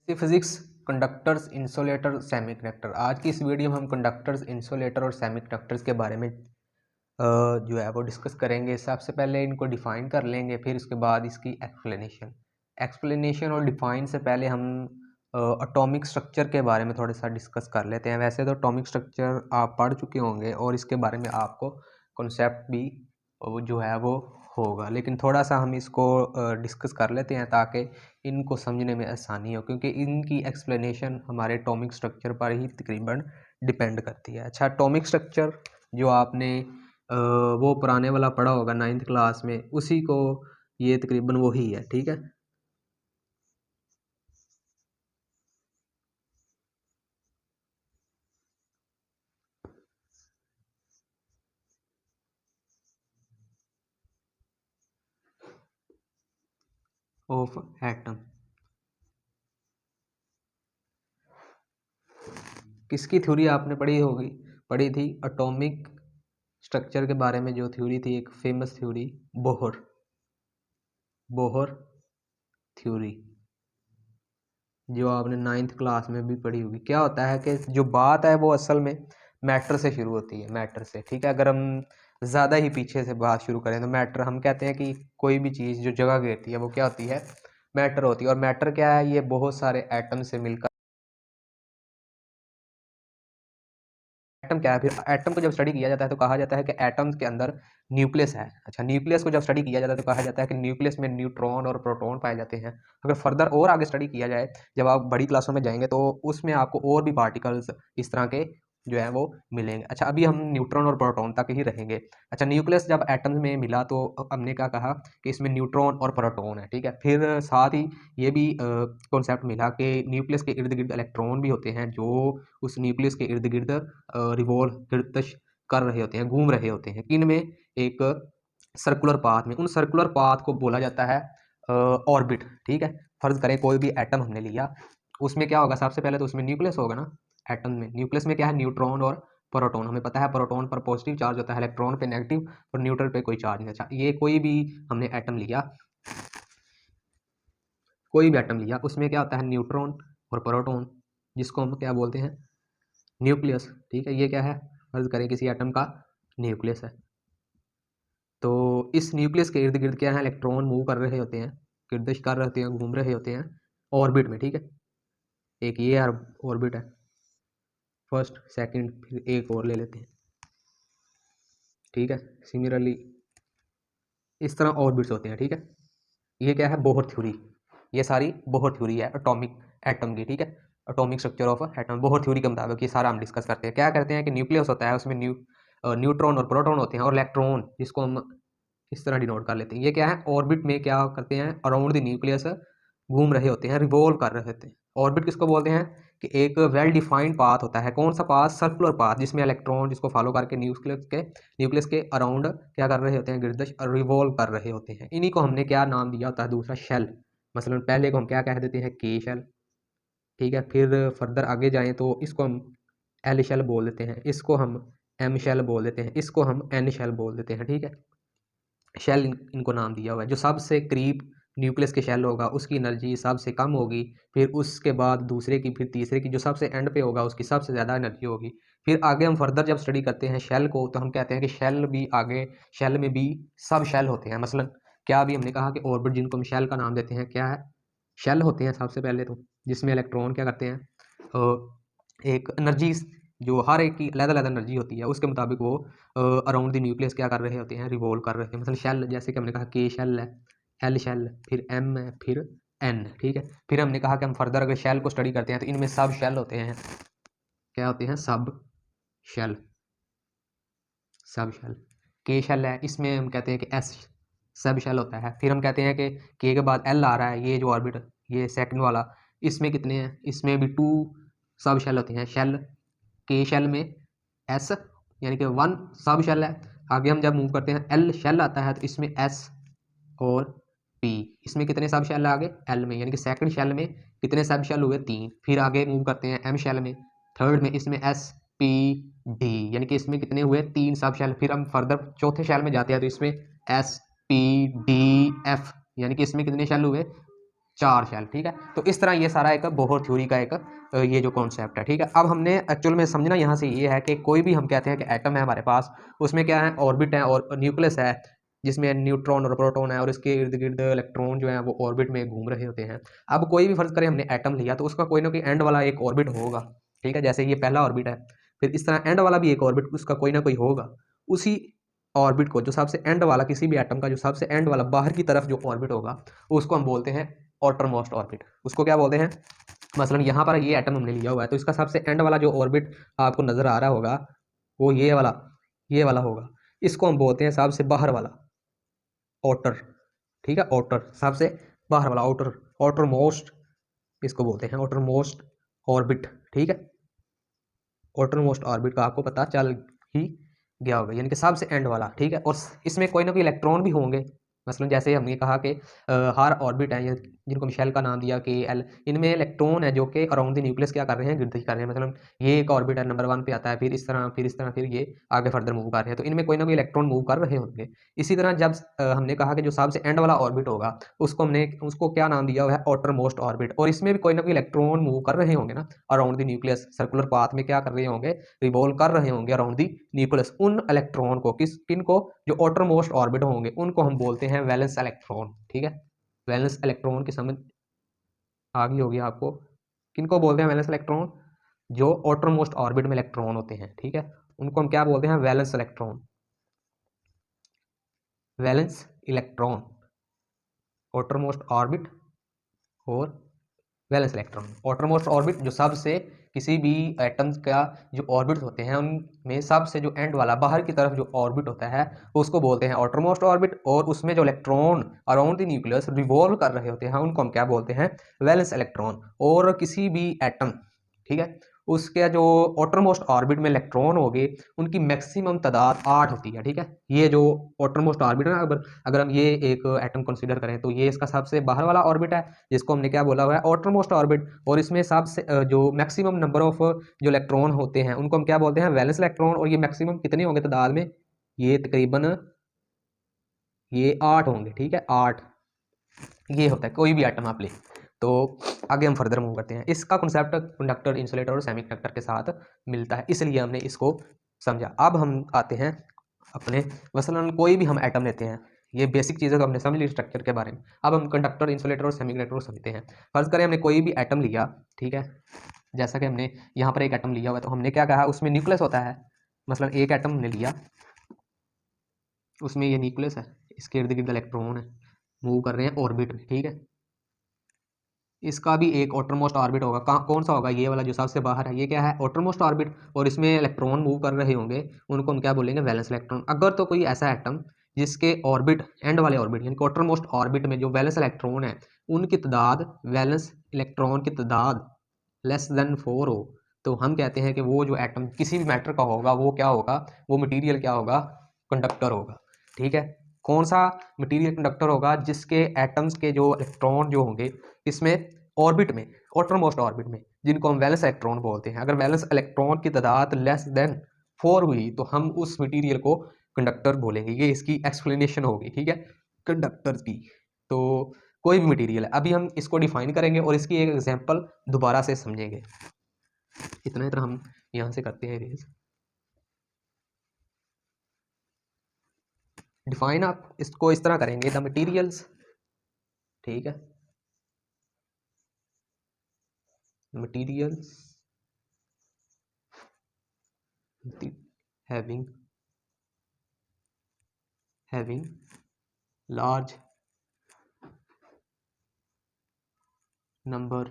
Physics conductors insulator semiconductor. आज की इस वीडियो में हम कंडक्टर्स इंसुलेटर और सेमीकंडक्टर्स के बारे में जो है वो डिस्कस करेंगे। सबसे पहले इनको डिफ़ाइन कर लेंगे, फिर उसके बाद इसकी एक्सप्लेनेशन और डिफ़ाइन से पहले हम एटॉमिक स्ट्रक्चर के बारे में थोड़ा सा डिस्कस कर लेते हैं। वैसे तो एटॉमिक स्ट्रक्चर आप पढ़ चुके होंगे और इसके बारे में आपको कॉन्सेप्ट भी जो है वो होगा, लेकिन थोड़ा सा हम इसको डिस्कस कर लेते हैं ताकि इनको समझने में आसानी हो, क्योंकि इनकी एक्सप्लेनेशन हमारे एटॉमिक स्ट्रक्चर पर ही तकरीबन डिपेंड करती है। अच्छा, एटॉमिक स्ट्रक्चर जो आपने वो पुराने वाला पढ़ा होगा 9th क्लास में, उसी को ये तकरीबन वही है। ठीक है, ऑफ एटम। किसकी थ्योरी आपने पढ़ी थी? एटॉमिक स्ट्रक्चर के बारे में जो थ्योरी थी, एक फेमस थ्योरी, बोहर थ्योरी, जो आपने 9th क्लास में भी पढ़ी होगी। क्या होता है कि जो बात है वो असल में मैटर से शुरू होती है, मैटर से। ठीक है, अगर हम ज़्यादा ही पीछे से बात शुरू करें तो मैटर, हम कहते हैं कि कोई भी चीज़ जो जगह घेरती है वो क्या होती है? मैटर होती है। और मैटर क्या है? ये बहुत सारे एटम से मिलकर, एटम क्या है? फिर एटम को जब स्टडी किया जाता है तो कहा जाता है कि एटम्स के अंदर न्यूक्लियस है। अच्छा, न्यूक्लियस को जब स्टडी किया जाता है तो कहा जाता है कि न्यूक्लियस में न्यूट्रॉन और प्रोटॉन पाए जाते हैं। अगर फर्दर और आगे स्टडी किया जाए, जब आप बड़ी क्लासों में जाएंगे तो उसमें आपको और भी पार्टिकल्स इस तरह के जो है वो मिलेंगे। अच्छा, अभी हम न्यूट्रॉन और प्रोटॉन तक ही रहेंगे। अच्छा, न्यूक्लियस जब एटम्स में मिला तो हमने क्या कहा कि इसमें न्यूट्रॉन और प्रोटॉन है। ठीक है, फिर साथ ही ये भी कॉन्सेप्ट मिला कि न्यूक्लियस के इर्द गिर्द इलेक्ट्रॉन भी होते हैं, जो उस न्यूक्लियस के इर्द गिर्द रिवॉल्व गर्दिश कर रहे होते हैं, घूम रहे होते हैं। किन में? एक सर्कुलर पाथ में। उन सर्कुलर पाथ को बोला जाता है ऑर्बिट। ठीक है, फर्ज करें कोई भी एटम हमने लिया, उसमें क्या होगा? सबसे पहले तो उसमें न्यूक्लियस होगा ना। एटम में न्यूक्लियस में क्या है? न्यूट्रॉन और प्रोटॉन। हमें पता है प्रोटॉन पर पॉजिटिव चार्ज होता है, इलेक्ट्रॉन पे नेगेटिव, और न्यूट्रल पे कोई चार्ज नहीं। अच्छा, ये कोई भी हमने एटम लिया, उसमें क्या होता है? न्यूट्रॉन और प्रोटॉन, जिसको हम क्या बोलते हैं? न्यूक्लियस। ठीक है, ये क्या है? फर्ज करें किसी एटम का न्यूक्लियस है, तो इस न्यूक्लियस के इर्द गिर्द क्या है? इलेक्ट्रॉन मूव कर रहे होते हैं, गर्दिश कर रहे होते हैं, घूम रहे होते हैं ऑर्बिट में। ठीक है, एक ये ऑर्बिट है, फर्स्ट सेकंड, फिर एक और ले लेते हैं। ठीक है, सिमिलरली इस तरह ऑर्बिट्स होते हैं। ठीक है, ये क्या है? Bohr theory. ये सारी बोहर थ्योरी है एटॉमिक एटम की। ठीक है, atomic structure of atom, Bohr theory के मुताबिक ये सारा हम डिस्कस करते हैं। क्या करते हैं कि न्यूक्लियस होता है, उसमें न्यूट्रॉन और प्रोटॉन होते हैं, और इलेक्ट्रॉन, जिसको हम इस तरह डिनोट कर लेते हैं। ये क्या है? ऑर्बिट में क्या करते हैं? अराउंड द न्यूक्लियस घूम रहे होते हैं, रिवॉल्व कर रहे होते हैं। ऑर्बिट किसको बोलते हैं? कि एक वेल डिफाइंड पाथ होता है। कौन सा पाथ? सर्कुलर पाथ, जिसमें इलेक्ट्रॉन, जिसको फॉलो करके न्यूक्लियस के अराउंड क्या कर रहे होते हैं? गर्दिश रिवॉल्व कर रहे होते हैं। इन्हीं को हमने क्या नाम दिया होता है? दूसरा शेल। मसलन पहले को हम क्या कह देते हैं? के शेल। ठीक है, फिर फर्दर आगे जाएं तो इसको हम एल शेल बोल देते हैं, इसको हम एम शेल बोल देते हैं, इसको हम एन शेल बोल देते हैं। ठीक है, शेल इनको नाम दिया हुआ है। जो सबसे करीब न्यूक्लियस के शेल होगा उसकी एनर्जी सबसे कम होगी, फिर उसके बाद दूसरे की, फिर तीसरे की, जो सबसे एंड पे होगा उसकी सबसे ज़्यादा एनर्जी होगी। फिर आगे हम फर्दर जब स्टडी करते हैं शेल को, तो हम कहते हैं कि शेल में भी सब शेल होते हैं। मसलन क्या अभी हमने कहा कि ऑर्बिट, जिनको हम शेल का नाम देते हैं, क्या है? शेल होते हैं सबसे पहले तो, जिसमें इलेक्ट्रॉन क्या करते हैं? एक एनर्जी, जो हर एक की अलग अलग एनर्जी होती है, उसके मुताबिक वो अराउंड द न्यूक्लियस क्या कर रहे होते हैं? रिवॉल्व कर रहे हैं। मतलब शेल, जैसे कि हमने कहा के शेल है, एल शेल, फिर एम है, फिर एन। ठीक है, फिर हमने कहा कि हम फर्दर अगर शेल को स्टडी करते हैं तो इनमें सब शेल होते हैं। क्या होते हैं? सब शेल। के शेल है, इसमें हम कहते हैं कि एस सब शेल होता है। फिर हम कहते हैं कि के के बाद एल आ रहा है, ये जो ऑर्बिट, ये सेकंड वाला, इसमें कितने हैं? इसमें भी 2 सब शेल होते हैं। शेल के शेल में एस, यानी कि 1 सब शेल है। आगे हम जब मूव करते हैं, एल शेल आता है, तो इसमें एस और पी, इसमें कितने सब शेल है आगे? एल में, यानी कि सेकंड शेल में कितने सब शेल हुए? 3। फिर आगे मूव करते हैं एम शेल में, थर्ड में, इसमें एस पी डी, यानी कि इसमें कितने हुए? 3 सब शेल। फिर हम फर्दर चौथे शेल में जाते हैं तो इसमें एस पी डी एफ, यानी कि इसमें कितने शेल हुए? 4 शेल, ठीक है। तो इस तरह ये सारा एक बोहर थ्योरी का एक ये जो कॉन्सेप्ट है, ठीक है। अब हमने एक्चुअल में समझना यहाँ से ये है कि कोई भी हम कहते हैं कि एटम है हमारे पास, उसमें क्या है, ऑर्बिट है और न्यूक्लियस है, जिसमें न्यूट्रॉन और प्रोटॉन है और इसके इर्द गिर्द इलेक्ट्रॉन जो है वो ऑर्बिट में घूम रहे होते हैं। अब कोई भी फर्ज करें हमने एटम लिया तो उसका कोई ना कोई एंड वाला एक ऑर्बिट होगा, ठीक है। जैसे ये पहला ऑर्बिट है, फिर इस तरह एंड वाला भी एक ऑर्बिट उसका कोई ना कोई होगा। उसी ऑर्बिट को, जो सबसे एंड वाला, किसी भी एटम का जो सबसे एंड वाला बाहर की तरफ जो ऑर्बिट होगा, उसको हम बोलते हैं आउटर मोस्ट ऑर्बिट। उसको क्या बोलते हैं, मसलन यहाँ पर ये एटम हमने लिया हुआ है तो इसका सबसे एंड वाला जो ऑर्बिट आपको नजर आ रहा होगा वो ये वाला होगा। इसको हम बोलते हैं सबसे बाहर वाला, आउटर, ठीक है। आउटर, सबसे बाहर वाला, आउटर, आउटर मोस्ट, इसको बोलते हैं आउटर मोस्ट ऑर्बिट, ठीक है। आउटर मोस्ट ऑर्बिट का आपको पता चल ही गया होगा, यानी कि सबसे एंड वाला, ठीक है। और इसमें कोई ना कोई इलेक्ट्रॉन भी होंगे, मसलन जैसे हमने कहा कि हर ऑर्बिट है जिनको मिशेल का नाम दिया कि एल, इनमें इलेक्ट्रॉन है जो कि अराउंड द न्यूक्लियस क्या कर रहे हैं, गिरती कर रहे हैं। मतलब ये एक ऑर्बिट है, नंबर 1 पे आता है, फिर इस तरह, फिर इस तरह, फिर ये आगे फर्दर मूव कर रहे हैं, तो इनमें कोई ना कोई इलेक्ट्रॉन मूव कर रहे होंगे। इसी तरह जब हमने कहा कि जो सबसे एंड वाला ऑर्बिट होगा उसको क्या नाम दिया हुआ है, आउटर मोस्ट ऑर्बिट, और इसमें भी कोई ना कोई इलेक्ट्रॉन मूव कर रहे होंगे ना around the nucleus, circular path में क्या कर रहे होंगे, रिवॉल्व कर रहे होंगे अराउंड दी न्यूक्लियस। उन इलेक्ट्रॉन को किनको, जो आउटर मोस्ट ऑर्बिट होंगे उनको हम बोलते हैं वैलेंस इलेक्ट्रॉन, ठीक है। वैलेंस इलेक्ट्रॉन की समझ आ गई होगी आपको। किनको बोलते हैं वैलेंस इलेक्ट्रॉन, जो आउटर मोस्ट ऑर्बिट में इलेक्ट्रॉन होते हैं, ठीक है। उनको हम क्या बोलते हैं, valence electron. Valence electron, outermost orbit और valence electron. Outermost orbit जो सबसे, किसी भी एटम्स का जो ऑर्बिट होते हैं उनमें सबसे जो एंड वाला बाहर की तरफ जो ऑर्बिट होता है उसको बोलते हैं आउटर मोस्ट ऑर्बिट, और उसमें जो electron around the nucleus revolve कर रहे होते हैं उनको हम क्या बोलते हैं, वैलेंस इलेक्ट्रॉन। और किसी भी एटम, ठीक है, उसके जो आउटर मोस्ट ऑर्बिट में इलेक्ट्रॉन होंगे उनकी मैक्सिमम तादाद 8 होती है, ठीक है। ये जो आउटर मोस्ट ऑर्बिट है ना, अगर हम ये एक एटम कंसीडर करें तो ये इसका सबसे बाहर वाला ऑर्बिट है, जिसको हमने क्या बोला हुआ है, आउटर मोस्ट ऑर्बिट। और इसमें सबसे जो मैक्सिमम नंबर ऑफ जो इलेक्ट्रॉन होते हैं उनको हम क्या बोलते हैं, वैलेंस इलेक्ट्रॉन। और ये मैक्सिमम कितने होंगे तादाद में, ये तकरीबन ये 8 होंगे, ठीक है, 8 ये होता है कोई भी आइटम आप ले। तो आगे हम फर्दर मूव करते हैं। इसका कॉन्सेप्ट कंडक्टर, इंसुलेटर और सेमीकंडक्टर के साथ मिलता है, इसलिए हमने इसको समझा। अब हम आते हैं अपने, मसलन कोई भी हम एटम लेते हैं, ये बेसिक चीज़ें तो हमने समझ ली स्ट्रक्चर के बारे में। अब हम कंडक्टर, इंसुलेटर और सेमीकंडक्टर को समझते हैं। फर्ज करें हमने कोई भी एटम लिया, ठीक है, जैसा कि हमने यहाँ पर एक एटम लिया हुआ है, तो हमने क्या कहा, उसमें न्यूक्लियस होता है। मसलन एक एटम हमने लिया, उसमें ये न्यूक्लियस है, इसके इर्द गिर्द इलेक्ट्रॉन है, मूव कर रहे हैं ऑर्बिट में, ठीक है। इसका भी एक आउटर मोस्ट ऑर्बिट होगा, कौन सा होगा, ये वाला जो सबसे बाहर है, ये क्या है, आउटर मोस्ट ऑर्बिट। और इसमें इलेक्ट्रॉन मूव कर रहे होंगे, उनको हम क्या बोलेंगे, वैलेंस इलेक्ट्रॉन। अगर तो कोई ऐसा एटम जिसके ऑर्बिट, एंड वाले ऑर्बिट यानी आउटर मोस्ट ऑर्बिट में जो वैलेंस इलेक्ट्रॉन है उनकी तादाद, वैलेंस इलेक्ट्रॉन की तादाद लेस देन 4 हो, तो हम कहते हैं कि वो जो एटम किसी भी मैटर का होगा वो क्या होगा, वो मटीरियल क्या होगा, कंडक्टर होगा, ठीक है। कौन सा मटीरियल कंडक्टर होगा, जिसके एटम्स के जो इलेक्ट्रॉन जो होंगे इसमें ऑर्बिट में, आउटर मोस्ट ऑर्बिट में, जिनको हम वैलेंस इलेक्ट्रॉन बोलते हैं, अगर वैलेंस इलेक्ट्रॉन की तादाद लेस देन 4 हुई तो हम उस मटीरियल को कंडक्टर बोलेंगे। ये इसकी एक्सप्लेनेशन होगी, ठीक है, कंडक्टर की। तो कोई भी मटेरियल है, अभी हम इसको डिफाइन करेंगे और इसकी एक एग्जांपल दोबारा से समझेंगे। इतना इतना हम यहाँ से करते हैं रेज डिफाइन। आप इसको इस तरह करेंगे, द मटेरियल्स, ठीक है, materials having large number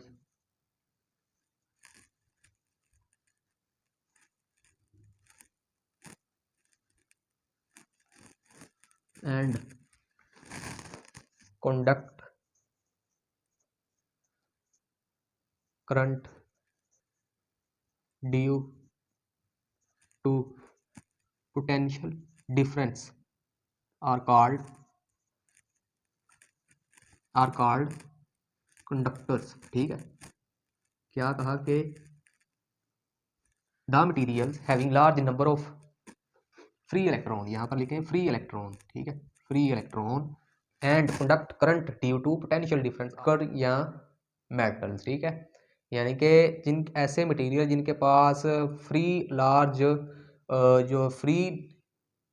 and conduct current due to potential difference are called conductors, ठीक है। क्या कहा कि the materials having large number of free electron, यहाँ पर लिखें फ्री इलेक्ट्रॉन, ठीक है, free electron and conduct current due to potential difference कर या मेटल्स, ठीक है। यानी कि जिन ऐसे मटेरियल जिनके पास फ्री लार्ज जो फ्री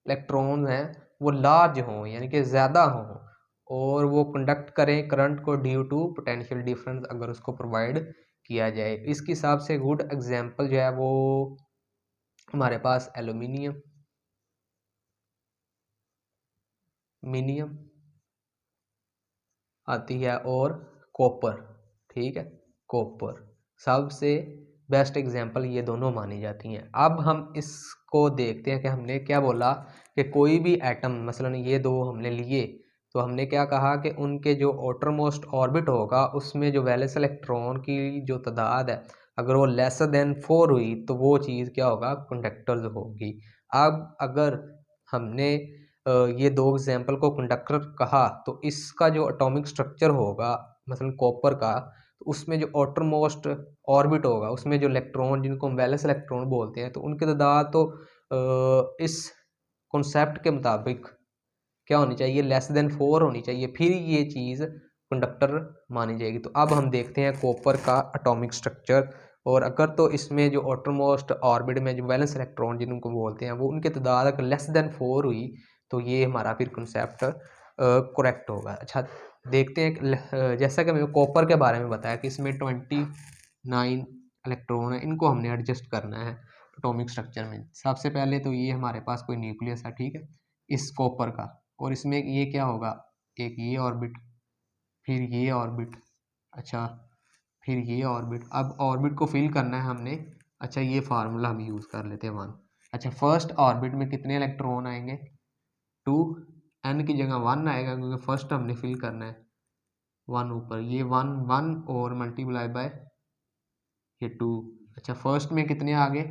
इलेक्ट्रॉन हैं वो लार्ज हों यानी कि ज़्यादा हों और वो कंडक्ट करें करंट को ड्यू टू पोटेंशियल डिफरेंस अगर उसको प्रोवाइड किया जाए। इसके हिसाब से गुड एग्जांपल जो है वो हमारे पास एल्यूमिनियम, मिनियम आती है और कॉपर, ठीक है। कॉपर सबसे बेस्ट एग्जांपल ये दोनों मानी जाती हैं। अब हम इसको देखते हैं कि हमने क्या बोला कि कोई भी एटम मसलन ये दो हमने लिए तो हमने क्या कहा कि उनके जो आउटरमोस्ट ऑर्बिट होगा उसमें जो वैलेंस इलेक्ट्रॉन की जो तादाद है अगर वो लेसर देन 4 हुई तो वो चीज़ क्या होगा, कंडक्टर्स होगी। अब अगर हमने ये दो एग्जाम्पल को कंडक्टर कहा तो इसका जो एटॉमिक स्ट्रक्चर होगा मसलन कॉपर का तो उसमें जो आउटर मोस्ट ऑर्बिट होगा उसमें जो इलेक्ट्रॉन जिनको हम वैलेंस इलेक्ट्रॉन बोलते हैं तो उनकी तादाद तो इस कॉन्सेप्ट के मुताबिक क्या होनी चाहिए, लेस देन 4 होनी चाहिए, फिर ये चीज़ कंडक्टर मानी जाएगी। तो अब हम देखते हैं कॉपर का एटॉमिक स्ट्रक्चर और अगर तो इसमें जो आउटर मोस्ट ऑर्बिट में जो वैलेंस इलेक्ट्रॉन जिनको बोलते हैं वो उनकी तादाद अगर लेस देन 4 हुई तो ये हमारा फिर कंसेप्ट करेक्ट होगा। अच्छा देखते हैं जैसा कि मैंने कॉपर के बारे में बताया कि इसमें 29 इलेक्ट्रॉन है, इनको हमने एडजस्ट करना है एटॉमिक स्ट्रक्चर में। सबसे पहले तो ये हमारे पास कोई न्यूक्लियस है, ठीक है, इस कॉपर का, और इसमें ये क्या होगा, एक ये ऑर्बिट, फिर ये ऑर्बिट, अच्छा फिर ये ऑर्बिट। अब ऑर्बिट को फिल करना है हमने, अच्छा ये फार्मूला हम यूज़ कर लेते हैं 1। अच्छा फर्स्ट ऑर्बिट में कितने इलेक्ट्रॉन आएंगे, 2, n की जगह 1 आएगा क्योंकि फर्स्ट हमने फिल करना है 1 ऊपर, ये 1 1 और मल्टीप्लाई बाय ये 2। अच्छा फर्स्ट में कितने आ गए,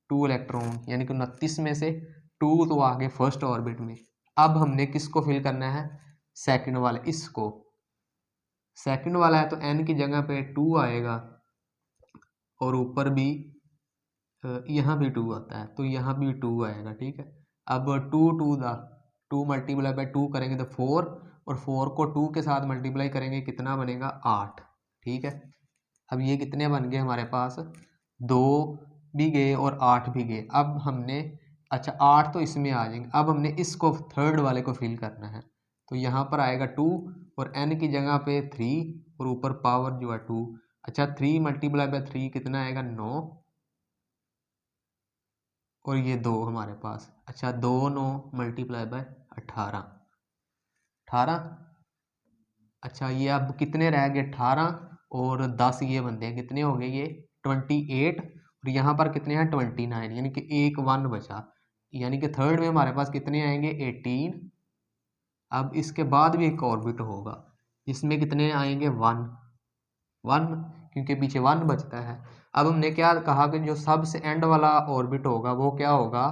2 इलेक्ट्रॉन, यानी कि 29 में से 2 तो आ गए फर्स्ट ऑर्बिट में। अब हमने किसको फिल करना है, सेकंड वाले, इसको सेकंड वाला है तो n की जगह पे 2 आएगा और ऊपर भी यहाँ भी 2 आता है तो यहाँ भी 2 आएगा, ठीक है। अब 2 मल्टीप्लाई बाय 2 करेंगे तो 4 और 4 को 2 के साथ मल्टीप्लाई करेंगे कितना बनेगा 8, ठीक है। अब ये कितने बन गए हमारे पास, 2 भी गए और 8 भी गए। अब हमने अच्छा 8 तो इसमें आ जाएंगे, अब हमने इसको थर्ड वाले को फिल करना है तो यहाँ पर आएगा 2 और n की जगह पे 3 और ऊपर पावर जो है 2। अच्छा 3 मल्टीप्लाई बाय 3 कितना आएगा 9 और ये 2 हमारे पास, अच्छा 2 9 मल्टीप्लाई बाय 18। अच्छा ये अब कितने रह गए, 18 और 10 ये बनते हैं, कितने हो गए ये 28 और यहाँ पर कितने हैं 29, यानी कि एक 1 बचा, यानी कि थर्ड में हमारे पास कितने आएंगे 18। अब इसके बाद भी एक ऑर्बिट होगा इसमें कितने आएंगे 1 क्योंकि पीछे 1 बचता है। अब हमने क्या कहा कि जो सबसे एंड वाला ऑर्बिट होगा वो क्या होगा,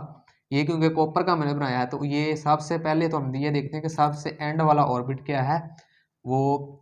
ये क्योंकि कॉपर का मैंने बनाया है तो ये सबसे पहले तो हम ये देखते हैं कि सबसे एंड वाला ऑर्बिट क्या है, वो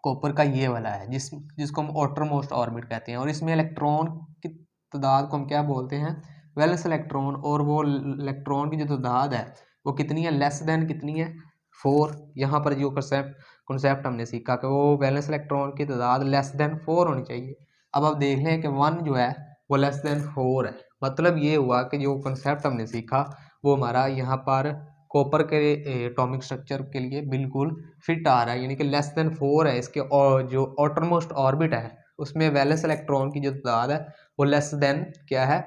कॉपर का ये वाला है जिसको हम आउटर मोस्ट ऑर्बिट कहते हैं और इसमें इलेक्ट्रॉन की तादाद को हम क्या बोलते हैं, वैलेंस इलेक्ट्रॉन, और वो इलेक्ट्रॉन की जो तादाद है वो कितनी है, लेस देन कितनी है 4। यहाँ पर जो कॉन्सेप्ट हमने सीखा कि वो वैलेंस इलेक्ट्रॉन की तादाद लेस देन 4 होनी चाहिए। अब आप देख लें कि 1 जो है वो लेस देन 4 है, मतलब ये हुआ कि जो कॉन्सेप्ट हमने सीखा वो हमारा यहाँ पर कॉपर के एटॉमिक स्ट्रक्चर के लिए बिल्कुल फिट आ रहा है, यानी कि लेस देन 4 है इसके, और जो आउटरमोस्ट ऑर्बिट है उसमें वैलेंस इलेक्ट्रॉन की जो तादाद है वो लेस देन क्या है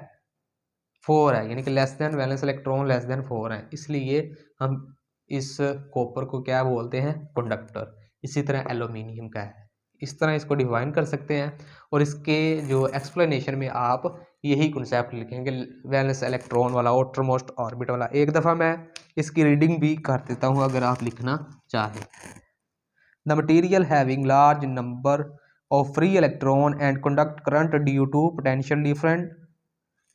4 है, यानी कि less than valence electron less than 4 है, इसलिए हम इस कॉपर को क्या बोलते हैं, कंडक्टर। इसी तरह एल्यूमिनियम का है, इस तरह इसको डिफाइन कर सकते हैं और इसके जो एक्सप्लेनेशन में आप यही कॉन्सेप्ट लिखेंगे, वैलेंस इलेक्ट्रॉन वाला आउटर मोस्ट ऑर्बिट वाला। एक दफ़ा मैं इसकी रीडिंग भी कर देता हूँ अगर आप लिखना चाहें। The material having large number of free electron and conduct current due to potential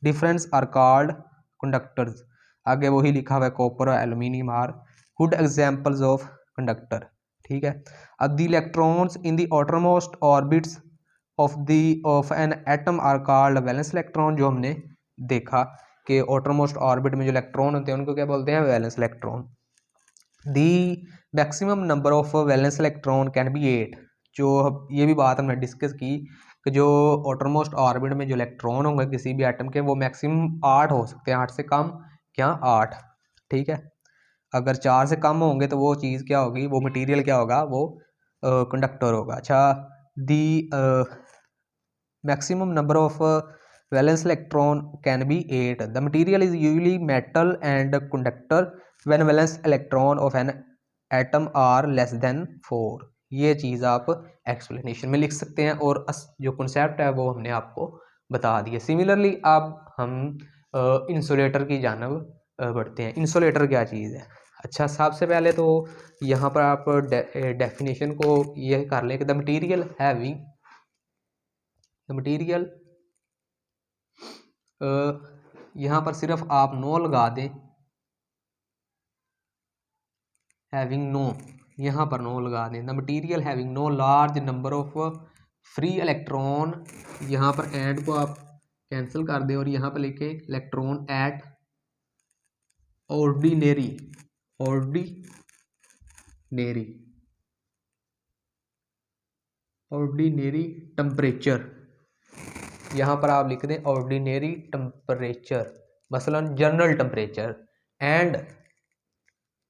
difference are called conductors. आगे वही लिखा हुआ है कॉपर और aluminium are good examples of conductor, ठीक है। अब the electrons in the outermost orbits of an atom are called valence electron. जो हमने देखा कि आउटरमोस्ट ऑर्बिट में जो इलेक्ट्रॉन होते हैं उनको क्या बोलते हैं, valence electron. The maximum number of valence electron can be 8। जो ये भी बात हमने डिस्कस की कि जो आउटरमोस्ट ऑर्बिट में जो इलेक्ट्रॉन होंगे किसी भी एटम के वो मैक्सिमम 8 हो सकते हैं, 8 से कम क्या 8, ठीक है। अगर 4 से कम होंगे तो वो चीज़ क्या होगी, वो मटेरियल क्या होगा, वो कंडक्टर होगा। अच्छा, दी maximum number of valence electron can be 8. The material is usually metal and conductor when valence electron of an atom are less than 4। ये चीज़ आप एक्सप्लेनेशन में लिख सकते हैं और जो कॉन्सेप्ट है वो हमने आपको बता दिया। सिमिलरली अब हम इंसुलेटर की जानब बढ़ते हैं। इंसुलेटर क्या चीज़ है? अच्छा, सबसे पहले तो यहाँ पर आप डेफिनेशन को ये कर लें कि द मटीरियल हैविंग मटीरियल, यहाँ पर सिर्फ आप नो लगा दें, हैविंग नो, यहाँ पर नो लगा दें। The material having no large number of free electron, यहाँ पर एंड को आप कैंसिल कर दें और यहाँ पर लिखे इलेक्ट्रॉन एट ऑर्डिनरी टेम्परेचर। यहाँ पर आप लिख दें ऑर्डिनरी टेम्परेचर, मसलन general temperature. And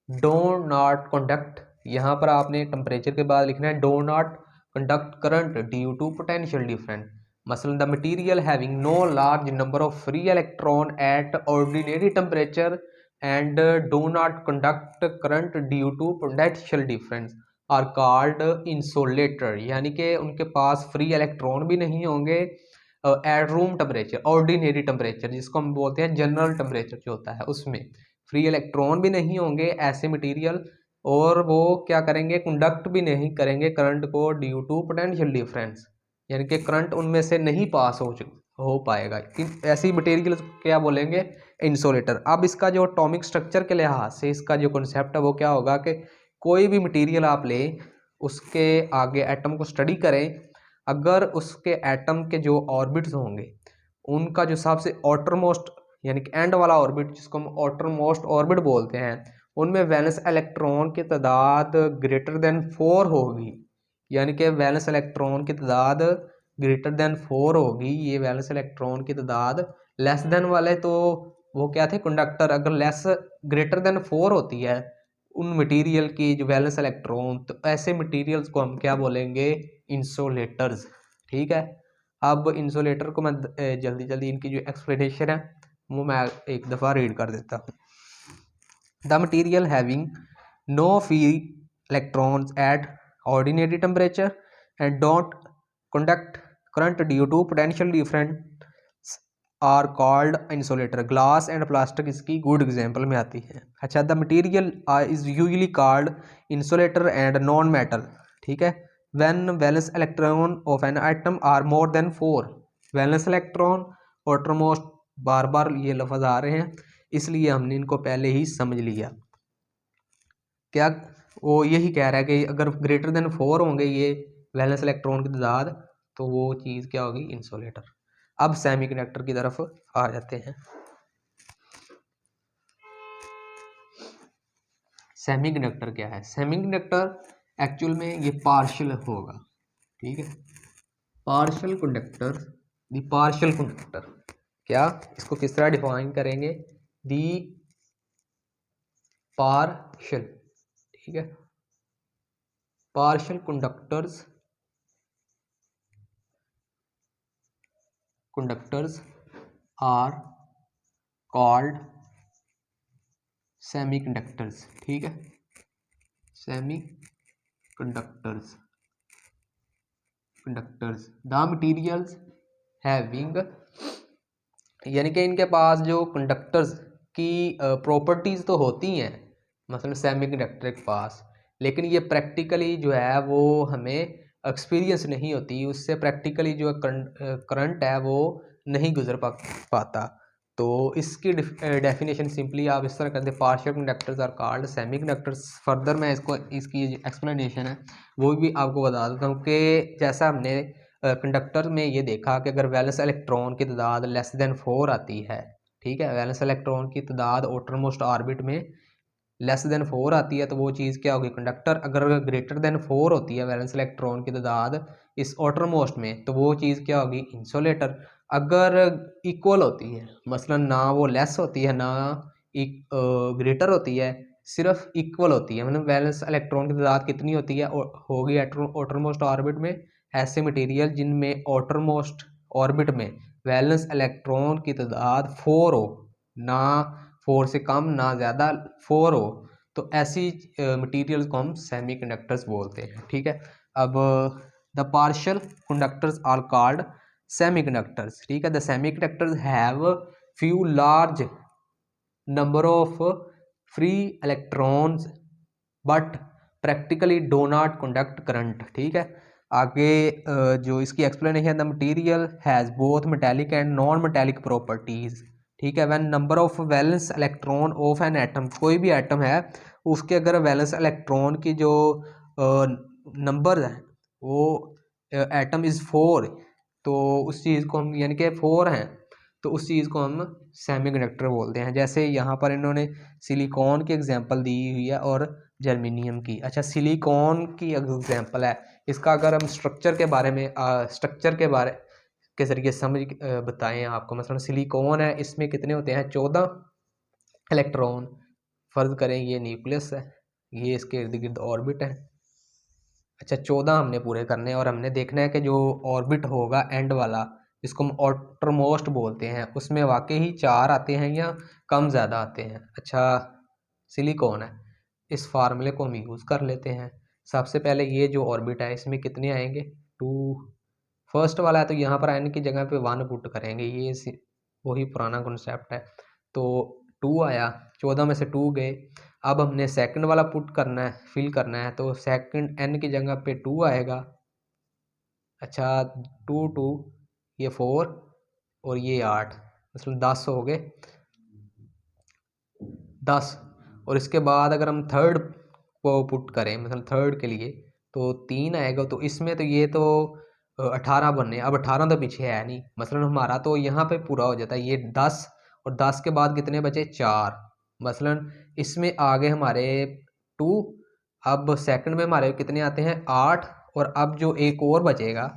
do not conduct, यहाँ पर आपने टेम्परेचर के बाद लिखना है do not conduct current due to potential difference. मसलन the material having no large number of free electron at ordinary temperature and do not conduct current due to potential difference are called insulator. यानी कि उनके पास free electron भी नहीं होंगे at room temperature, ordinary temperature जिसको हम बोलते हैं जनरल टेम्परेचर जो होता है, उसमें फ्री इलेक्ट्रॉन भी नहीं होंगे ऐसे मटेरियल, और वो क्या करेंगे, कंडक्ट भी नहीं करेंगे करंट को ड्यू टू पोटेंशियल डिफरेंस, यानी कि करंट उनमें से नहीं पास हो पाएगा। ऐसी मटेरियल क्या बोलेंगे, इंसुलेटर। अब इसका जो एटॉमिक स्ट्रक्चर के लिहाज से इसका जो कॉन्सेप्ट है वो क्या होगा कि कोई भी मटेरियल आप लें, उसके आगे एटम को स्टडी करें, अगर उसके एटम के जो ऑर्बिट्स होंगे उनका जो सबसे आउटरमोस्ट यानी कि एंड वाला ऑर्बिट जिसको हम आउटरमोस्ट ऑर्बिट बोलते हैं, उनमें वैलेंस इलेक्ट्रॉन की तादाद ग्रेटर देन 4 होगी। यानी कि वैलेंस इलेक्ट्रॉन की तादाद ग्रेटर देन 4 होगी, ये वैलेंस इलेक्ट्रॉन की तादाद। लेस देन वाले तो वो क्या थे, कंडक्टर। अगर लेस ग्रेटर देन 4 होती है उन मटेरियल की जो वैलेंस इलेक्ट्रॉन, तो ऐसे मटेरियल्स को हम क्या बोलेंगे, इंसुलेटर्स। ठीक है, अब इंसुलेटर को मैं जल्दी जल्दी इनकी जो एक्सप्लेनेशन है वो मैं एक दफ़ा रीड कर देता हूँ। The material having no free electrons at ordinary temperature and don't conduct current due to potential difference are called insulator. Glass and plastic इसकी गुड एग्जाम्पल में आती है। अच्छा, the material is usually called insulator and non metal. ठीक है, when valence electron of an item are more than 4, valence electron outermost, बार बार ये लफ्ज़ आ रहे हैं इसलिए हमने इनको पहले ही समझ लिया। क्या वो यही कह रहा है कि अगर ग्रेटर देन 4 होंगे ये वैलेंस इलेक्ट्रॉन की तादाद, तो वो चीज़ क्या होगी, इंसुलेटर। अब सेमीकंडक्टर की तरफ आ जाते हैं। सेमीकंडक्टर क्या है? सेमीकंडक्टर एक्चुअल में ये पार्शियल होगा। ठीक है, पार्शियल कंडक्टर, दी पार्शियल कंडक्टर क्या, इसको किस तरह डिफाइन करेंगे, दी पार्शियल, ठीक है, partial conductors are called semiconductors. ठीक है, सेमीकंडक्टर्स द मटीरियल्स हैविंग, यानी कि इनके पास जो कंडक्टर्स की प्रॉपर्टीज़ तो होती हैं मतलब सेमीकंडक्टर के पास, लेकिन ये प्रैक्टिकली जो है वो हमें एक्सपीरियंस नहीं होती, उससे प्रैक्टिकली जो करंट है वो नहीं गुजर पाता। तो इसकी डेफिनेशन सिंपली आप इस तरह करते, partial conductors are called semiconductors. Further मैं इसकी एक्सप्लेनेशन है वो भी आपको बता देता हूँ कि जैसा हमने कंडक्टर में ये देखा कि अगर वैलेंस इलेक्ट्रॉन की तादाद लेस देन 4 आती है, ठीक है, वैलेंस इलेक्ट्रॉन की तादाद आउटरमोस्ट ऑर्बिट में लेस देन 4 आती है तो वो चीज़ क्या होगी, कंडक्टर। अगर ग्रेटर देन 4 होती है वैलेंस इलेक्ट्रॉन की तादाद इस आउटर मोस्ट में तो वो चीज़ क्या होगी, इंसुलेटर। अगर इक्वल होती है, मसलन ना वो लेस होती है ना ग्रेटर होती है, सिर्फ इक्वल होती है, मतलब वैलेंस इलेक्ट्रॉन की तादाद कितनी होती है, होगी आउटर मोस्ट ऑर्बिट में, ऐसे मटेरियल जिनमें आउटर मोस्ट ऑर्बिट में वैलेंस इलेक्ट्रॉन की तादाद 4 हो, ना 4 से कम ना ज़्यादा, 4 हो, तो ऐसी मटेरियल्स को हम सेमीकंडक्टर्स बोलते हैं। ठीक है, अब the partial conductors are called semiconductors. ठीक है, the semiconductors have few large number of free electrons but practically do not conduct current. ठीक है, आगे जो इसकी explanation, the material has both metallic and non metallic properties. ठीक है, when number of valence electron of an atom, कोई भी atom है उसके अगर वैलेंस इलेक्ट्रॉन की जो नंबर है वो एटम इज़ 4, तो उस चीज़ को हम, यानी कि 4 हैं, तो उस चीज़ को हम सेमीकंडक्टर बोलते हैं। जैसे यहाँ पर इन्होंने सिलिकॉन की एग्जांपल दी हुई है और जर्मेनियम की। अच्छा, सिलिकॉन की एग्जांपल है, इसका अगर हम स्ट्रक्चर के बारे में के ज़रिए समझ बताएं आपको, मतलब सिलिकॉन है, इसमें कितने होते हैं, 14 इलेक्ट्रॉन। फ़र्ज़ करें ये न्यूक्लियस है, ये इसके इर्द गिर्द ऑर्बिट है। अच्छा, 14 हमने पूरे करने हैं और हमने देखना है कि जो ऑर्बिट होगा एंड वाला, जिसको हम आउटर मोस्ट बोलते हैं, उसमें वाकई ही 4 आते हैं या कम ज़्यादा आते हैं। अच्छा, सिलिकॉन है, इस फार्मूले को हम यूज़ कर लेते हैं। सबसे पहले ये जो ऑर्बिट है इसमें कितने आएंगे, 2। फर्स्ट वाला है तो यहाँ पर एन की जगह पे 1 पुट करेंगे, ये वही पुराना कॉन्सेप्ट है। तो 2 आया, 14 में से 2 गए। अब हमने सेकंड वाला पुट करना है, फिल करना है, तो सेकंड एन की जगह पे 2 आएगा। अच्छा, 2 2 ये 4 और ये 8, मतलब 10 हो गए, 10। और इसके बाद अगर हम थर्ड को पुट करें, मतलब थर्ड के लिए, तो 3 आएगा। तो इसमें तो ये तो 18 बनने, अब 18 तो पीछे है नहीं, मसलन हमारा तो यहाँ पे पूरा हो जाता है ये 10, और 10 के बाद कितने बचे, 4। मसलन इसमें आगे हमारे 2, अब सेकंड में हमारे कितने आते हैं, 8, और अब जो एक और बचेगा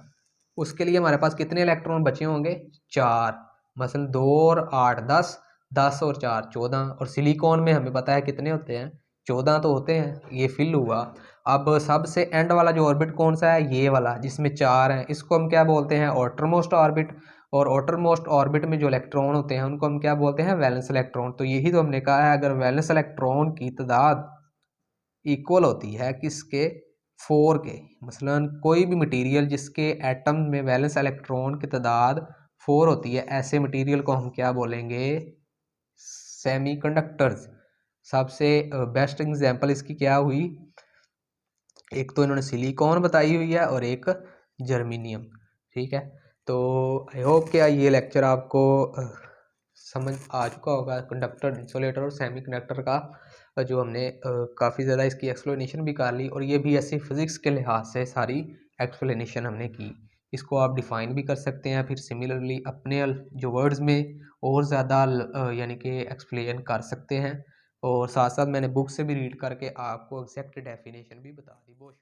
उसके लिए हमारे पास कितने इलेक्ट्रॉन बचे होंगे, 4। मसलन 2 और 8 10, 10 और 4 14, और सिलिकॉन में हमें पता है कितने होते हैं, 14 तो होते हैं, ये फिल हुआ। अब सबसे एंड वाला जो ऑर्बिट कौन सा है, ये वाला जिसमें 4 हैं, इसको हम क्या बोलते हैं, आउटर मोस्ट ऑर्बिट। और आउटर मोस्ट ऑर्बिट में जो इलेक्ट्रॉन होते हैं उनको हम क्या बोलते हैं, वैलेंस इलेक्ट्रॉन। तो यही तो हमने कहा है, अगर वैलेंस इलेक्ट्रॉन की तादाद इक्वल होती है किसके, 4 के, मसलन कोई भी मटेरियल जिसके एटम में वैलेंस इलेक्ट्रॉन की तादाद 4 होती है, ऐसे मटेरियल को हम क्या बोलेंगे, सेमीकंडक्टर्स। सबसे बेस्ट एग्जांपल इसकी क्या हुई, एक तो इन्होंने सिलिकॉन बताई हुई है और एक जर्मेनियम। ठीक है, तो आई होप कि ये लेक्चर आपको समझ आ चुका होगा, कंडक्टर, इंसुलेटर और सेमीकंडक्टर का, जो हमने काफ़ी ज़्यादा इसकी एक्सप्लेनेशन भी कर ली, और ये भी ऐसे फिज़िक्स के लिहाज से सारी एक्सप्लेनेशन हमने की। इसको आप डिफ़ाइन भी कर सकते हैं, फिर सिमिलरली अपने जो वर्ड्स में और ज़्यादा यानी कि एक्सप्लेन कर सकते हैं, और साथ साथ मैंने बुक से भी रीड करके आपको एग्जैक्ट डेफिनेशन भी बता दी। बहुत